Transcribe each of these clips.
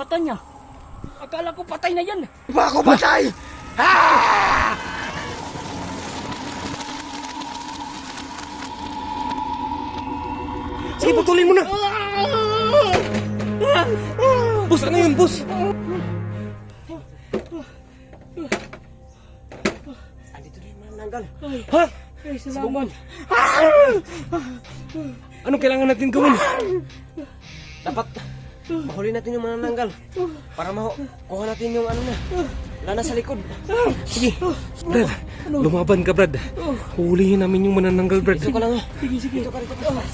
mata niya. Akala ko patay na yan. Di ba ako patay? Ah! Sige, putulin mo na. Boss, ano yun, boss? Andito na yung manananggal. Ha? Ay, salamat. Anong kailangan natin gawin? Dapat mahuli natin yung manananggal para makuha natin yung ano na. Wala na sa likod. Sige, Brad. Lumaban ka, Brad. Huhulihin namin yung manananggal, Brad. Dito ka lang. Sige. Dito ka muna.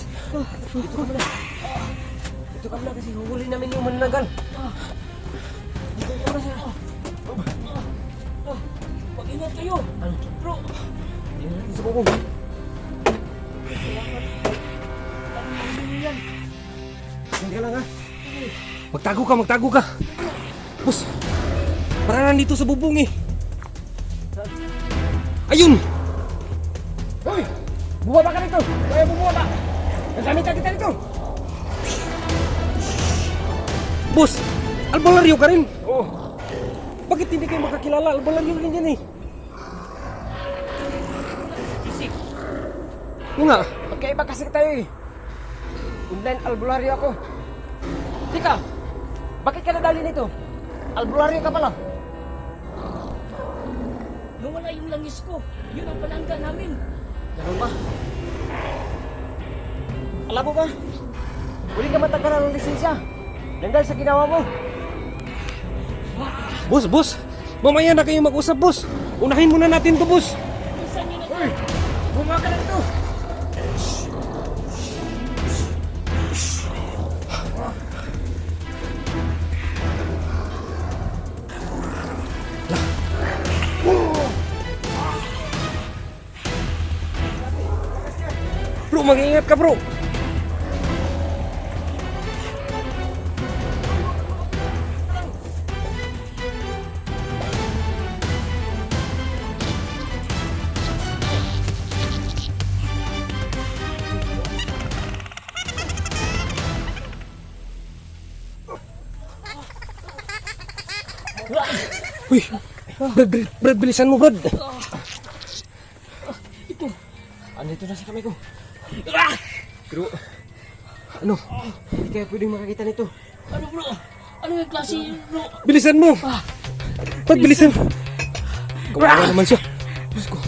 Dito ka muna kasi huhuli namin yung manananggal. Dito ka muna siya. Mag-ingat kayo. Ano? Bro. Dito natin sa bubong. Hindi ka lang, ha? Magtago ka. Boss, para nandito sa bubong eh. Ayun! Hoy! Bumaba ka rito! Kaya bumaba! Nagamit kita rito! Boss! Albularyo ka rin! Oo. Bakit hindi kayo makakilala? Albularyo rin yan eh. Isip. Oo nga. Magkaiba kasi tayo eh. Online albularyo ako. Tika! Bakit ka nadali nito? Albularyo ka pala. Nawala yung langis ko. Yun ang panangga namin. Ganun ba? Alam mo ba? Huli ka matagalan ng lisensya. Yan dahil sa ginawa mo. Boss! Mamaya na kayo mag-usap, boss. Unahin muna natin to, boss. Saan yun Uy! Bumaka ka na dito! Bro, mag-iingat ka, bro. Uy, Brad, bilisan mo, Brad. Ito. Andito na sa kamay ko. Pero, ano? Hindi kaya pwedeng makakita nito. Ano bro? Ano yung klase bro? Bilisan mo! Brad, bilisan! Kawawa naman siya. Diyos ko.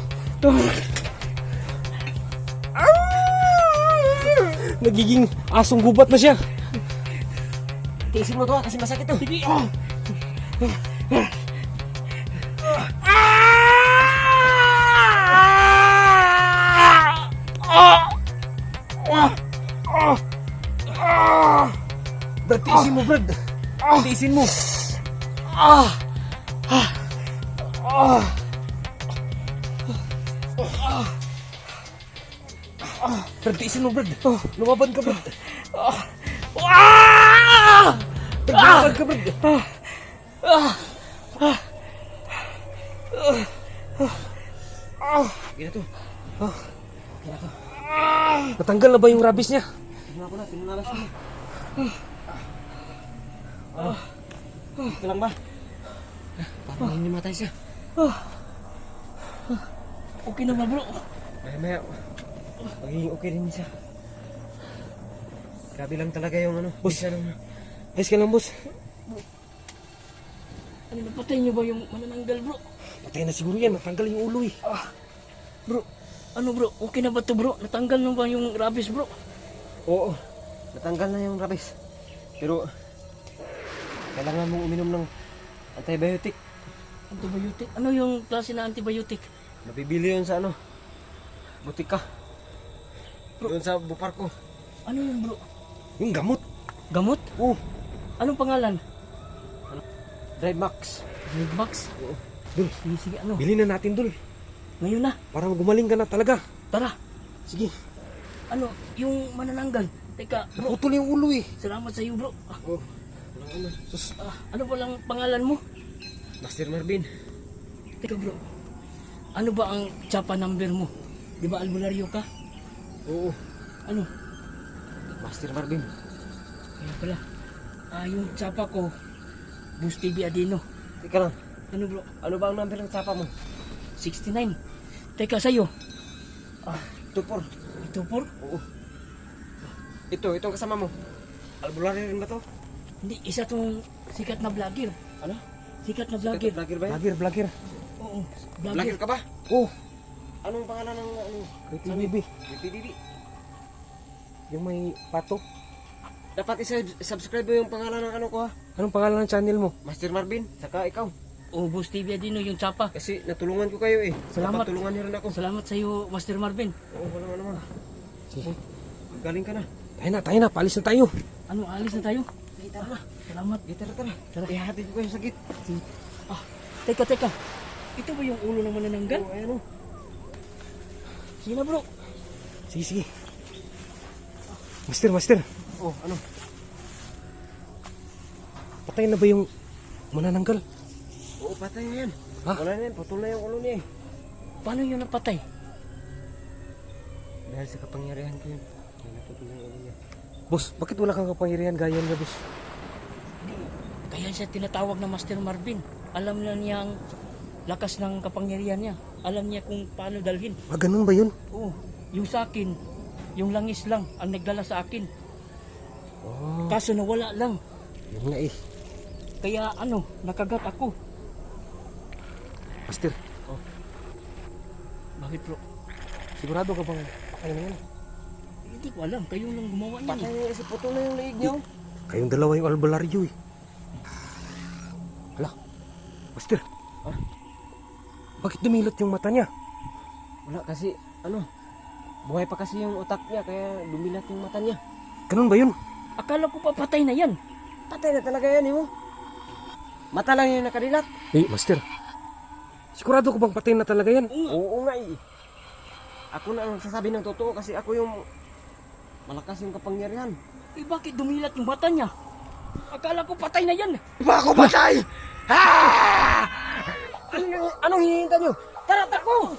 Nagiging asong gubat na siya. Tiisin mo to kasi masakit to. Sige. Brad, tiisin mo, Brad. Tiisin mo. Brad, tiisin mo, Brad. Lumaban ka, Brad. Brad, lumaban ka, Brad. Gina to. Gina to. Natanggal na ba yung rabies niya? Tingnan ko na, pinunalas mo. Ito lang ba? Parang hindi matay siya. Okay na ba bro? Maya, magiging okay rin siya. Grabe lang talaga yung ano. Boss, ayos ka lang, boss. Ano, napatay niyo ba yung manananggal bro? Patay na siguro yan, natanggal yung ulo eh. Bro, ano bro? Okay na ba to bro? Natanggal na ba yung rabies bro? Oo, natanggal na yung rabies. Pero, kailangan mong uminom ng antibiotic. Antibiotic? Ano yung klase na antibiotic? Nabibili yun sa ano, butika. Doon sa Buparko. Ano yun bro? Yung gamot. Gamot? Oo, Anong pangalan? Drive Max. Redbox? Oo. Dul, Sige, ano? bilhin na natin, Dul. Ngayon na. Para gumaling ka na talaga. Tara. Sige. Ano, yung manananggal. Teka, bro. Putol yung ulo eh. Salamat sa iyo bro. Oh, walang ano. Sus, Ano ba lang pangalan mo? Master Marvin. Teka bro. Ano ba ang tsapa number mo? Di ba albularyo ka? Oo, Ano? Master Marvin. Kaya pala. Yung tsapa ko, Bus TV Adino. Teka lang. Ano bro? Ano ba ang number ng tsapa mo? 69. Teka sa'yo. Ah, 24. Ito por? Oo. Ito kasama mo. Albularyo rin ba to? Hindi, isa tong sikat na vlogger. Ano? Sikat na vlogger. Vlogger ba yan? Vlogger. Oo, Vlogger vlogger. ka ba? Oh, Anong pangalan ng ano? PBB. PBB. Yung may pato. Dapat isa-subscribe mo yung pangalan ng ano ko ha? Anong pangalan ng channel mo? Master Marvin, saka ikaw. Oo, Bus TV Adino, yung tsapa. Kasi natulungan ko kayo eh. Salamat. Dapat tulungan niyo rin ako. Salamat sa'yo, Master Marvin. Oo, wala nga naman. Sige. Galing ka na. Tayo na. Paalis na tayo. Ano, alis na tayo? Sige, tara na. Salamat. Sige, tara. Tara. Ihatid ko kayo sa gate. Ah, teka. Ito ba yung ulo ng manananggal? Oo, ayan o. Sige na bro. Sige. Master. Oh, ano? Patay na ba yung manananggal? Oo, patay na yan. Ha? Wala na yan, putol na yung ulo niya eh. Paano yun napatay? Dahil sa kapangyarihan ko yun. Kaya naputol na yung ulo niya. Boss, bakit wala kang kapangyarihan gaya niya, boss? Kaya siya tinatawag na Master Marvin. Alam na niya ang lakas ng kapangyarihan niya. Alam niya kung paano dalhin. Ah, ganun ba yun? Oo, yung sa akin, yung langis lang ang nagdala sa akin. Oh, Kaso nawala lang. yun nga eh. Kaya ano, nakagat ako. Master, Bakit bro? sigurado ka bang patay na yan? Hindi ko alam, kayo lang gumawa niyan Patay eh. na yan kasi putol na yung leeg niya. oh. Kayong dalawa yung albularyo eh. Hala, Master. Ha? Bakit dumilot yung mata niya? Wala kasi, ano, buhay pa kasi yung utak niya, kaya dumilat yung mata niya. Ganun ba yun? Akala ko pa patay na yan. Patay na talaga yan, eh. Mata lang yung nakadilat. Eh, Master. Sigurado ko bang patay na talaga yan? Oo nga eh. Ako na ang sasabi ng totoo kasi ako yung malakas yung kapangyarihan. Eh bakit dumilat yung mata niya? Akala ko patay na yan. Ba ako patay? Ha! Anong hinihintay nyo? Tara, takbo!